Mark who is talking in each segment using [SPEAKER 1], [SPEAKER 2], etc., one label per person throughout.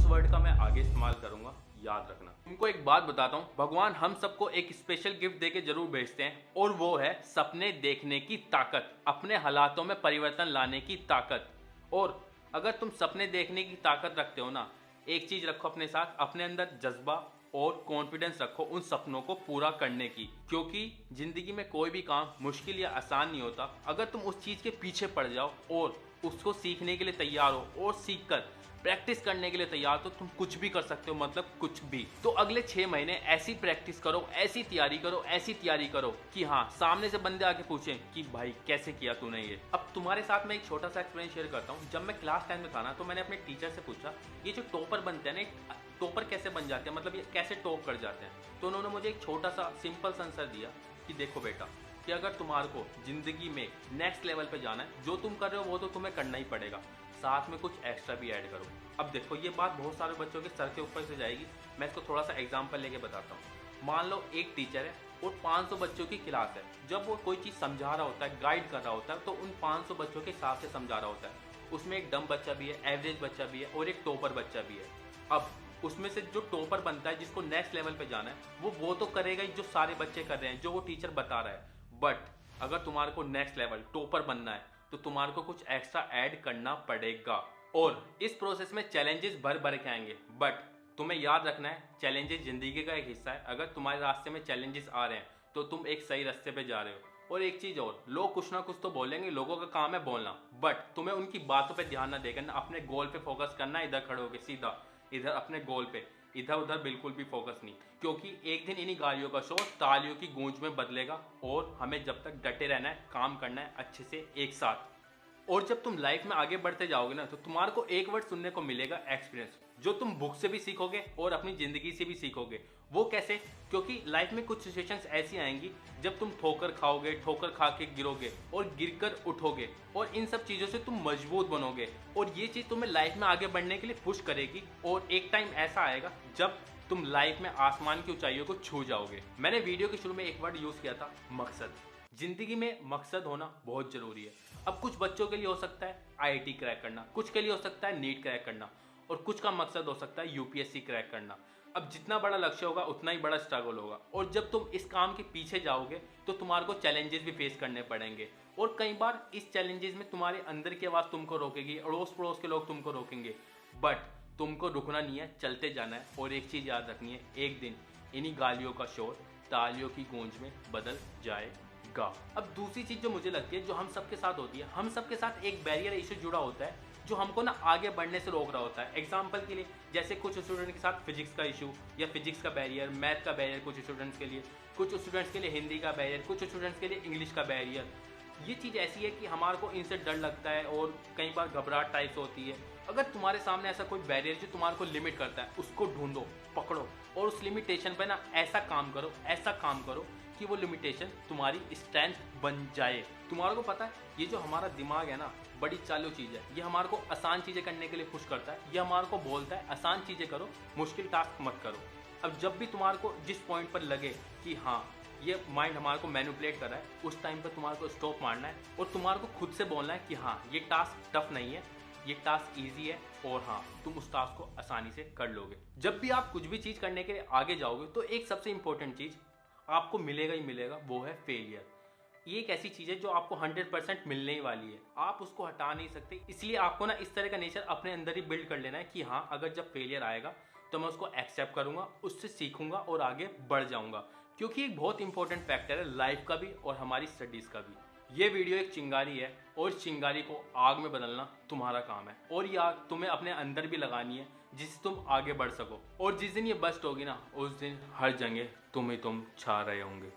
[SPEAKER 1] Word का मैं आगे इस्तेमाल करूंगा, याद रखना। तुमको एक बात बताता हूँ, भगवान हम सबको एक स्पेशल गिफ्ट देके जरूर भेजते हैं, और वो है सपने देखने की ताकत, अपने हालातों में परिवर्तन लाने की ताकत। और अगर तुम सपने देखने की ताकत रखते हो ना, एक चीज रखो अपने साथ, अपने अंदर जज्बा और कॉन्फिडेंस रखो उन सपनों को पूरा करने की। क्योंकि जिंदगी में कोई भी काम मुश्किल या आसान नहीं होता। अगर तुम उस चीज के पीछे पड़ जाओ और उसको सीखने के लिए तैयार हो और सीखकर प्रैक्टिस करने के लिए तैयार, तो तुम कुछ भी कर सकते हो, मतलब कुछ भी। तो अगले 6 महीने ऐसी प्रैक्टिस करो, ऐसी तैयारी करो, ऐसी तैयारी करो कि हाँ, सामने से बंदे आके पूछें कि भाई कैसे किया तूने ये। अब तुम्हारे साथ मैं एक छोटा सा एक्सपीरियंस शेयर करता हूँ। जब मैं क्लास 10 में था ना, तो मैंने अपने टीचर से पूछा, ये जो टॉपर बनते हैं ना, टॉपर कैसे बन जाते हैं, मतलब ये कैसे टॉप कर जाते हैं। तो उन्होंने मुझे एक छोटा सा सिंपल सा आंसर दिया कि देखो बेटा, कि अगर तुम्हारे को जिंदगी में नेक्स्ट लेवल पे जाना है, जो तुम कर रहे हो वो तो तुम्हें करना ही पड़ेगा, साथ में कुछ एक्स्ट्रा भी ऐड करो। अब देखो, ये बात बहुत सारे बच्चों के सर के ऊपर से जाएगी। मैं इसको थोड़ा सा एग्जांपल लेके बताता हूँ। मान लो एक टीचर है और 500 बच्चों की क्लास है। जब वो कोई चीज़ समझा रहा होता है, गाइड कर रहा होता है, तो उन 500 बच्चों के हिसाब से समझा रहा होता है। उसमें एक डम बच्चा भी है, एवरेज बच्चा भी है और एक टॉपर बच्चा भी है। अब उसमें से जो टॉपर बनता है, जिसको नेक्स्ट लेवल पे जाना है, वो तो करेगा ही जो सारे बच्चे कर रहे हैं, जो वो टीचर बता रहा है। बट अगर तुम्हारे को नेक्स्ट लेवल टॉपर बनना है, तो तुम्हारे को कुछ एक्स्ट्रा ऐड करना पड़ेगा। और इस प्रोसेस में चैलेंजेस भर भर के आएंगे, बट तुम्हें याद रखना है, चैलेंजेस जिंदगी का एक हिस्सा है। अगर तुम्हारे रास्ते में चैलेंजेस आ रहे हैं, तो तुम एक सही रास्ते पे जा रहे हो। और एक चीज और, लोग कुछ ना कुछ तो बोलेंगे, लोगों का काम है बोलना, बट तुम्हें उनकी बातों पे ध्यान ना देकर अपने गोल पे फोकस करना है। इधर खड़े होकर सीधा इधर अपने गोल पे, इधर उधर बिल्कुल भी फोकस नहीं। क्योंकि एक दिन इन्हीं गालियों का शोर तालियों की गूंज में बदलेगा, और हमें जब तक डटे रहना है, काम करना है अच्छे से एक साथ। और जब तुम लाइफ में आगे बढ़ते जाओगे ना, तो तुम्हारे को एक वर्ड सुनने को मिलेगा, एक्सपीरियंस, जो तुम बुक से भी सीखोगे और अपनी जिंदगी से भी सीखोगे। वो कैसे? क्योंकि लाइफ में कुछ सिचुएशंस ऐसी आएंगी जब तुम ठोकर खाओगे, ठोकर खा के गिरोगे और गिरकर उठोगे, और इन सब चीजों से तुम मजबूत बनोगे, और ये चीज तुम्हें लाइफ में आगे बढ़ने के लिए पुश करेगी। और एक टाइम ऐसा आएगा जब तुम लाइफ में आसमान की ऊंचाइयों को छू जाओगे। मैंने वीडियो के शुरू में एक वर्ड यूज किया था, मकसद। जिंदगी में मकसद होना बहुत जरूरी है। अब कुछ बच्चों के लिए हो सकता है आईआईटी क्रैक करना, कुछ के लिए हो सकता है नीट क्रैक करना, और कुछ का मकसद हो सकता है यूपीएससी क्रैक करना। अब जितना बड़ा लक्ष्य होगा, उतना ही बड़ा स्ट्रगल होगा। और जब तुम इस काम के पीछे जाओगे, तो तुम्हारे को चैलेंजेस भी फेस करने पड़ेंगे। और कई बार इस चैलेंजेस में तुम्हारे अंदर की आवाज़ तुमको रोकेगी, अड़ोस पड़ोस के लोग तुमको रोकेंगे, बट तुमको रुकना नहीं है, चलते जाना है। और एक चीज़ याद रखनी है, एक दिन इन्हीं गालियों का शोर तालियों की गूंज में बदल जाएगा। अब दूसरी चीज़ जो मुझे लगती है, जो हम सबके साथ होती है, हम सबके साथ एक बैरियर इशू जुड़ा होता है, जो हमको ना आगे बढ़ने से रोक रहा होता है। एग्जाम्पल के लिए, जैसे कुछ स्टूडेंट के साथ फिजिक्स का इशू या फिजिक्स का बैरियर, मैथ का बैरियर कुछ स्टूडेंट्स के लिए, कुछ स्टूडेंट्स के लिए हिंदी का बैरियर, कुछ स्टूडेंट्स के लिए इंग्लिश का बैरियर। ये चीज़ ऐसी है कि हमारे को इनसे डर लगता है और कई बार घबराहट टाइप्स होती है। अगर तुम्हारे सामने ऐसा कोई बैरियर जो तुम्हारे को लिमिट करता है, उसको ढूंढो, पकड़ो, और उस लिमिटेशन पे ना ऐसा काम करो, ऐसा काम करो कि वो लिमिटेशन तुम्हारी स्ट्रेंथ बन जाए। तुम्हारे को पता है, ये जो हमारा दिमाग है ना, बड़ी चालू चीज़ है। ये हमारे को आसान चीज़ें करने के लिए पुश करता है। ये हमारे को बोलता है आसान चीज़ें करो, मुश्किल टास्क मत करो। अब जब भी तुम्हारे को जिस पॉइंट पर लगे कि हाँ, ये माइंड हमारे को मैनिपुलेट कर रहा है, उस टाइम पर तुम्हारे को स्टॉप मारना है और तुम्हारे को खुद से बोलना है कि हाँ, ये टास्क टफ नहीं है, ये टास्क इजी है, और हाँ, तुम उस टास्क को आसानी से कर लोगे। जब भी आप कुछ भी चीज़ करने के लिए आगे जाओगे, तो एक सबसे इंपॉर्टेंट चीज़ आपको मिलेगा ही मिलेगा, वो है फेलियर। ये एक ऐसी चीज़ है जो आपको 100% मिलने ही वाली है, आप उसको हटा नहीं सकते। इसलिए आपको ना इस तरह का नेचर अपने अंदर ही बिल्ड कर लेना है कि हाँ, अगर जब फेलियर आएगा तो मैं उसको एक्सेप्ट करूँगा, उससे सीखूंगा और आगे बढ़ जाऊँगा। क्योंकि एक बहुत इंपॉर्टेंट फैक्टर है लाइफ का भी और हमारी स्टडीज़ का भी। ये वीडियो एक चिंगारी है, और इस चिंगारी को आग में बदलना तुम्हारा काम है, और ये आग तुम्हें अपने अंदर भी लगानी है, जिससे तुम आगे बढ़ सको। और जिस दिन ये बस्ट होगी ना, उस दिन हर जगह तुम छा रहे होंगे।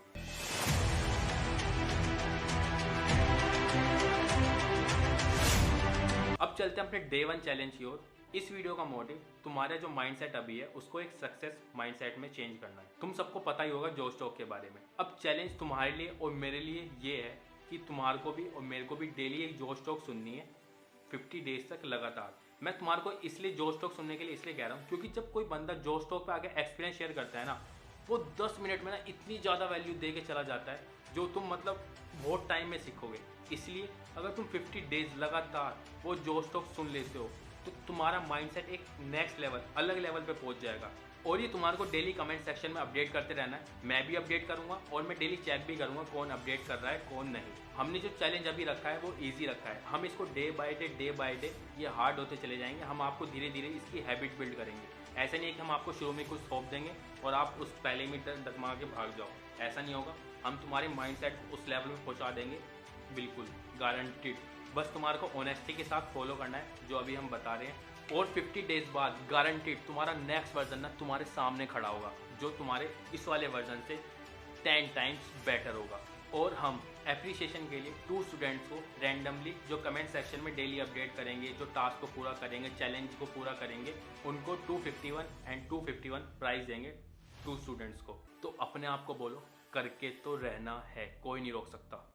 [SPEAKER 1] अब चलते हैं अपने डे 1 चैलेंज की ओर। इस वीडियो का मोटिव तुम्हारा जो माइंडसेट अभी है, उसको एक सक्सेस माइंडसेट में चेंज करना है। तुम सबको पता ही होगा जोश टॉक के बारे में। अब चैलेंज तुम्हारे लिए और मेरे लिए ये है कि तुम्हारे को भी और मेरे को भी डेली एक जोश टॉक सुननी है 50 डेज तक लगातार। मैं तुम्हारे को इसलिए जोश टॉक सुनने के लिए इसलिए कह रहा हूँ, क्योंकि जब कोई बंदा जोश टॉक पे आगे एक्सपीरियंस शेयर करता है ना, वो 10 मिनट में ना इतनी ज़्यादा वैल्यू दे के चला जाता है, जो तुम मतलब बहुत टाइम में सीखोगे। इसलिए अगर तुम 50 डेज लगातार वो जोश टॉक सुन लेते हो, तो तुम्हारा माइंडसेट एक नेक्स्ट लेवल, अलग लेवल पे पहुंच जाएगा। और ये तुम्हारे को डेली कमेंट सेक्शन में अपडेट करते रहना है। मैं भी अपडेट करूंगा और मैं डेली चेक भी करूंगा कौन अपडेट कर रहा है कौन नहीं। हमने जो चैलेंज अभी रखा है वो इजी रखा है, हम इसको डे बाय डे ये हार्ड होते चले जाएंगे। हम आपको धीरे धीरे इसकी हैबिट बिल्ड करेंगे। ऐसा नहीं है कि हम आपको शुरू में कुछ सौंप देंगे और आप उस पहले में डगमा के भाग जाओ, ऐसा नहीं होगा। हम तुम्हारे माइंडसेट उस लेवल में पहुंचा देंगे, बिल्कुल गारंटीड। बस तुम्हारे को ऑनेस्टी के साथ फॉलो करना है जो अभी हम बता रहे हैं, और 50 डेज बाद गारंटीड तुम्हारा नेक्स्ट वर्जन ना तुम्हारे सामने खड़ा होगा, जो तुम्हारे इस वाले वर्जन से 10 टाइम्स बेटर होगा। और हम एप्रिसिएशन के लिए 2 स्टूडेंट्स को रैंडमली, जो कमेंट सेक्शन में डेली अपडेट करेंगे, जो टास्क को पूरा करेंगे, चैलेंज को पूरा करेंगे, उनको 251 एंड 251 प्राइज देंगे 2 स्टूडेंट्स को। तो अपने आप को बोलो, करके तो रहना है, कोई नहीं रोक सकता।